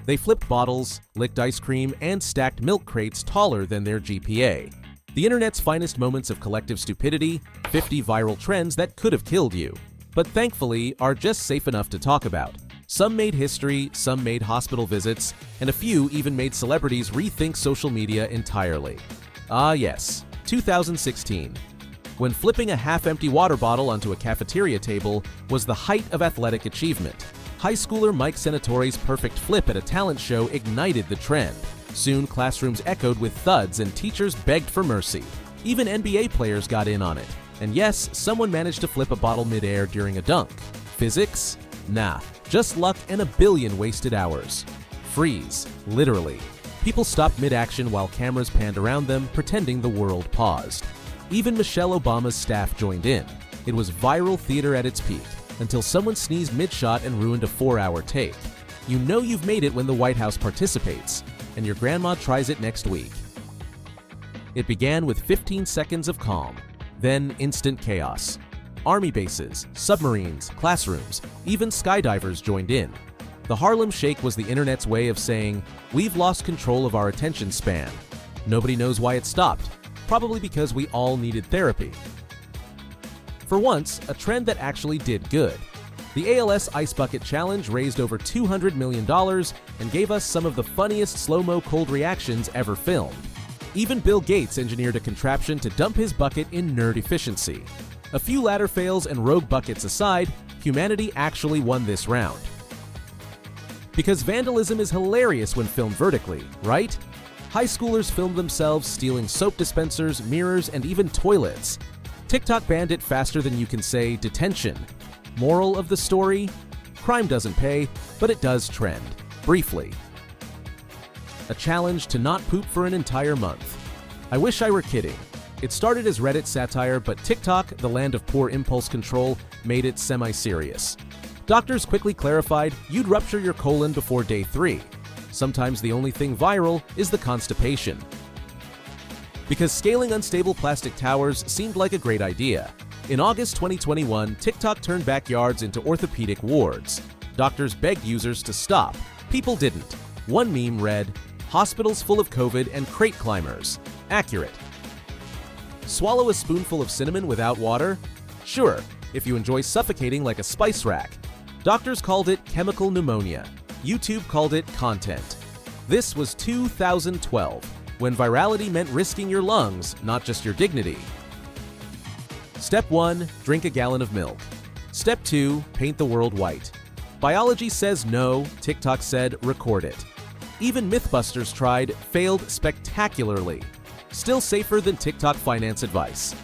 They flipped bottles, licked ice cream, and stacked milk crates taller than their GPA. The internet's finest moments of collective stupidity, 50 viral trends that could have killed you, but thankfully are just safe enough to talk about. Some made history, some made hospital visits, and a few even made celebrities rethink social media entirely. Ah yes, 2016. When flipping a half-empty water bottle onto a cafeteria table was the height of athletic achievement. High schooler Mike Senatore's perfect flip at a talent show ignited the trend. Soon, classrooms echoed with thuds and teachers begged for mercy. Even NBA players got in on it. And yes, someone managed to flip a bottle midair during a dunk. Physics? Nah, just luck and a billion wasted hours. Freeze, literally. People stopped mid-action while cameras panned around them, pretending the world paused. Even Michelle Obama's staff joined in. It was viral theater at its peak, until someone sneezed mid-shot and ruined a 4-hour take. You know you've made it when the White House participates, and your grandma tries it next week. It began with 15 seconds of calm, then instant chaos. Army bases, submarines, classrooms, even skydivers joined in. The Harlem Shake was the internet's way of saying, we've lost control of our attention span. Nobody knows why it stopped, probably because we all needed therapy. For once, a trend that actually did good. The ALS Ice Bucket Challenge raised over $200 million and gave us some of the funniest slow-mo cold reactions ever filmed. Even Bill Gates engineered a contraption to dump his bucket in nerd efficiency. A few ladder fails and rogue buckets aside, humanity actually won this round. Because vandalism is hilarious when filmed vertically, right? High schoolers filmed themselves stealing soap dispensers, mirrors, and even toilets. TikTok banned it faster than you can say detention. Moral of the story? Crime doesn't pay, but it does trend. Briefly. A challenge to not poop for an entire month. I wish I were kidding. It started as Reddit satire, but TikTok, the land of poor impulse control, made it semi-serious. Doctors quickly clarified you'd rupture your colon before day 3. Sometimes the only thing viral is the constipation. Because scaling unstable plastic towers seemed like a great idea. In August 2021, TikTok turned backyards into orthopedic wards. Doctors begged users to stop. People didn't. One meme read, "Hospitals full of COVID and crate climbers." Accurate. Swallow a spoonful of cinnamon without water? Sure, if you enjoy suffocating like a spice rack. Doctors called it chemical pneumonia. YouTube called it content. This was 2012, when virality meant risking your lungs, not just your dignity. Step 1, drink a gallon of milk. Step 2, paint the world white. Biology says no, TikTok said record it. Even Mythbusters tried, failed spectacularly. Still safer than TikTok finance advice.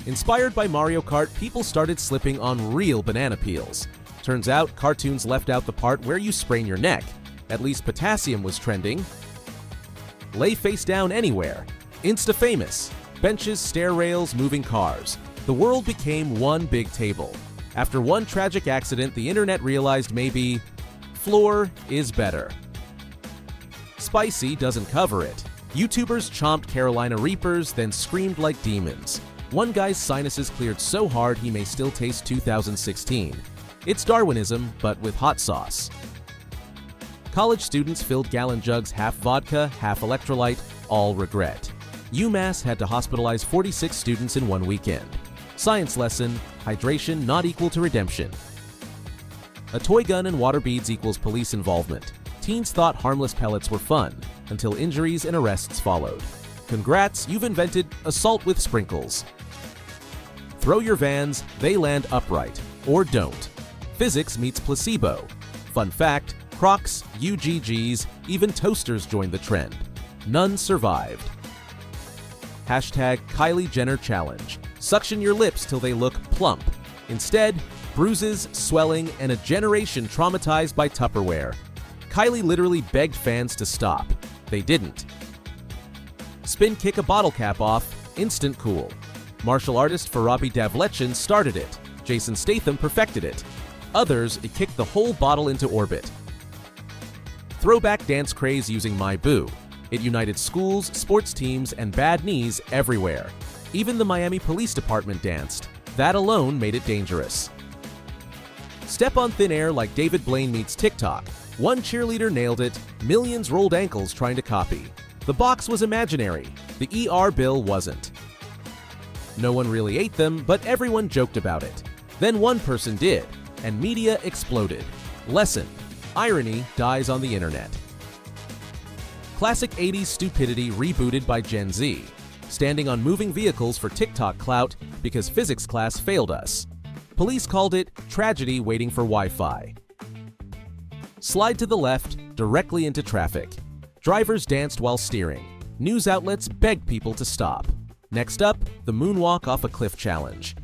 Inspired by Mario Kart, people started slipping on real banana peels. Turns out, cartoons left out the part where you sprain your neck. At least potassium was trending. Lay face down anywhere. Insta-famous. Benches, stair rails, moving cars. The world became one big table. After one tragic accident, the internet realized maybe floor is better. Spicy doesn't cover it. YouTubers chomped Carolina Reapers, then screamed like demons. One guy's sinuses cleared so hard he may still taste 2016. It's Darwinism, but with hot sauce. College students filled gallon jugs half vodka, half electrolyte, all regret. UMass had to hospitalize 46 students in one weekend. Science lesson, hydration not equal to redemption. A toy gun and water beads equals police involvement. Teens thought harmless pellets were fun, until injuries and arrests followed. Congrats, you've invented assault with sprinkles. Throw your vans, they land upright. Or don't. Physics meets placebo. Fun fact, Crocs, UGGs, even toasters joined the trend. None survived. Hashtag Kylie Jenner Challenge. Suction your lips till they look plump. Instead, bruises, swelling, and a generation traumatized by Tupperware. Kylie literally begged fans to stop. They didn't. Spin kick a bottle cap off, instant cool. Martial artist Farabi Davletchin started it. Jason Statham perfected it. Others, it kicked the whole bottle into orbit. Throwback dance craze using My Boo. It united schools, sports teams, and bad knees everywhere. Even the Miami Police Department danced. That alone made it dangerous. Step on thin air like David Blaine meets TikTok. One cheerleader nailed it, millions rolled ankles trying to copy. The box was imaginary, the ER bill wasn't. No one really ate them, but everyone joked about it. Then one person did, and media exploded. Lesson: irony dies on the internet. Classic 80s stupidity rebooted by Gen Z. Standing on moving vehicles for TikTok clout because physics class failed us. Police called it tragedy waiting for Wi-Fi. Slide to the left, directly into traffic. Drivers danced while steering. News outlets begged people to stop. Next up, the moonwalk off a cliff challenge.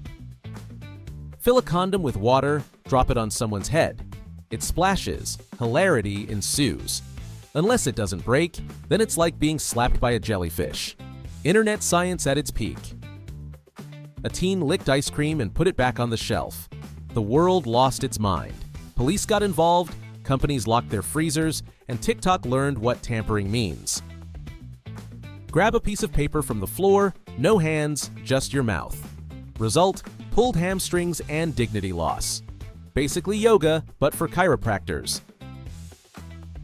Fill a condom with water, drop it on someone's head. It splashes, hilarity ensues. Unless it doesn't break, then it's like being slapped by a jellyfish. Internet science at its peak. A teen licked ice cream and put it back on the shelf. The world lost its mind. Police got involved, companies locked their freezers, and TikTok learned what tampering means. Grab a piece of paper from the floor, no hands, just your mouth. Result: pulled hamstrings and dignity loss. Basically yoga, but for chiropractors.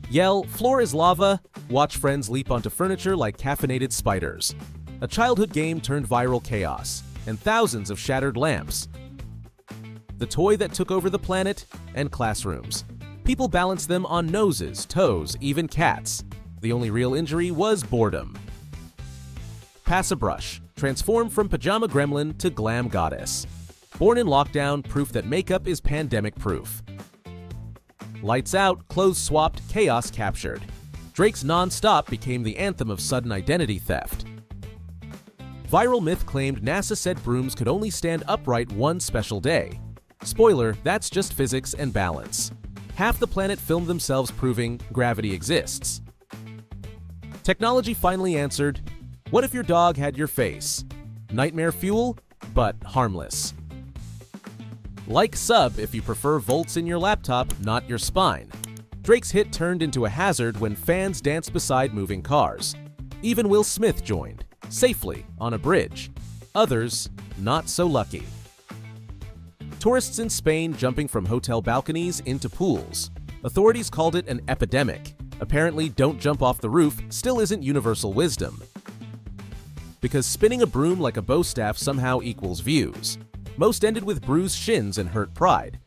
Yell, "Floor is lava," watch friends leap onto furniture like caffeinated spiders. A childhood game turned viral chaos, and thousands of shattered lamps. The toy that took over the planet and classrooms. People balanced them on noses, toes, even cats. The only real injury was boredom. Pass a brush. Transform from pajama gremlin to glam goddess. Born in lockdown, proof that makeup is pandemic-proof. Lights out, clothes swapped, chaos captured. Drake's Non-Stop became the anthem of sudden identity theft. Viral myth claimed NASA said brooms could only stand upright one special day. Spoiler, that's just physics and balance. Half the planet filmed themselves proving gravity exists. Technology finally answered, what if your dog had your face? Nightmare fuel, but harmless. Like sub if you prefer volts in your laptop, not your spine. Drake's hit turned into a hazard when fans danced beside moving cars. Even Will Smith joined, safely, on a bridge. Others, not so lucky. Tourists in Spain jumping from hotel balconies into pools. Authorities called it an epidemic. Apparently, don't jump off the roof still isn't universal wisdom. Because spinning a broom like a bow staff somehow equals views. Most ended with bruised shins and hurt pride.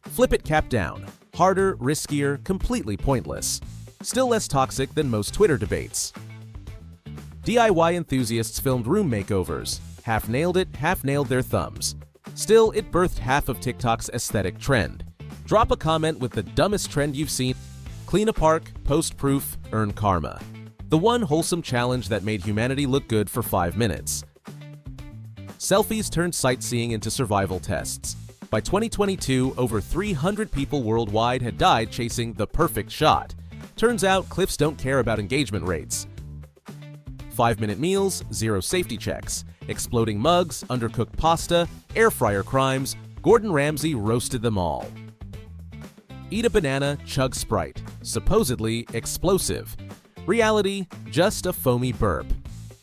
Flip it cap down. Harder, riskier, completely pointless. Still less toxic than most Twitter debates. DIY enthusiasts filmed room makeovers. Half nailed it, half nailed their thumbs. Still, it birthed half of TikTok's aesthetic trend. Drop a comment with the dumbest trend you've seen. Clean a park, post proof, earn karma. The one wholesome challenge that made humanity look good for 5 minutes. Selfies turned sightseeing into survival tests. By 2022, over 300 people worldwide had died chasing the perfect shot. Turns out, cliffs don't care about engagement rates. 5-minute meals, 0 safety checks. Exploding mugs, undercooked pasta, air fryer crimes, Gordon Ramsay roasted them all. Eat a banana, chug Sprite. Supposedly explosive. Reality, just a foamy burp.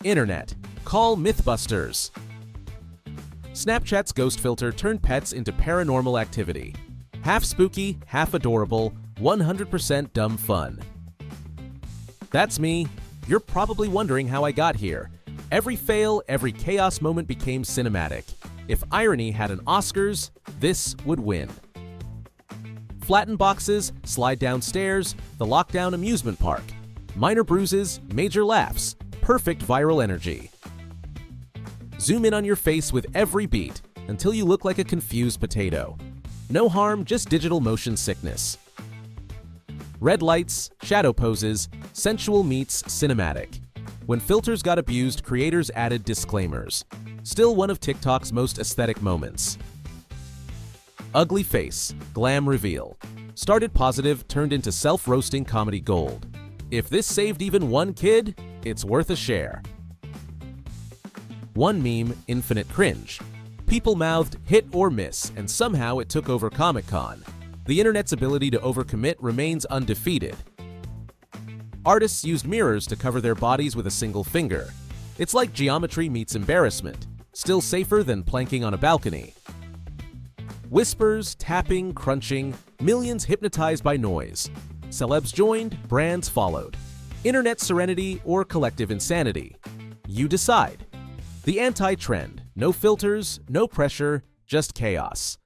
Internet, call Mythbusters. Snapchat's ghost filter turned pets into paranormal activity. Half spooky, half adorable, 100% dumb fun. That's me. You're probably wondering how I got here. Every fail, every chaos moment became cinematic. If irony had an Oscars, this would win. Flatten boxes, slide down stairs, the lockdown amusement park. Minor bruises, major laughs, perfect viral energy. Zoom in on your face with every beat until you look like a confused potato. No harm, just digital motion sickness. Red lights, shadow poses, sensual meets cinematic. When filters got abused, creators added disclaimers. Still one of TikTok's most aesthetic moments. Ugly face, glam reveal. Started positive, turned into self-roasting comedy gold. If this saved even one kid, it's worth a share. One meme, infinite cringe. People mouthed hit or miss, and somehow it took over Comic-Con. The internet's ability to overcommit remains undefeated. Artists used mirrors to cover their bodies with a single finger. It's like geometry meets embarrassment, still safer than planking on a balcony. Whispers, tapping, crunching, millions hypnotized by noise. Celebs joined, brands followed. Internet serenity or collective insanity? You decide. The anti-trend. No filters, no pressure, just chaos.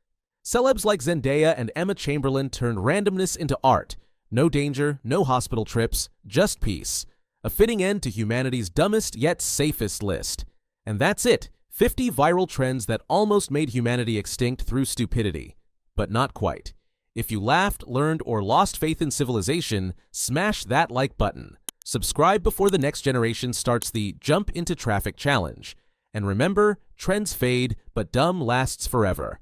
Celebs like Zendaya and Emma Chamberlain turned randomness into art. No danger, no hospital trips, just peace. A fitting end to humanity's dumbest yet safest list. And that's it. 50 viral trends that almost made humanity extinct through stupidity. But not quite. If you laughed, learned, or lost faith in civilization, smash that like button. Subscribe before the next generation starts the Jump into Traffic Challenge. And remember, trends fade, but dumb lasts forever.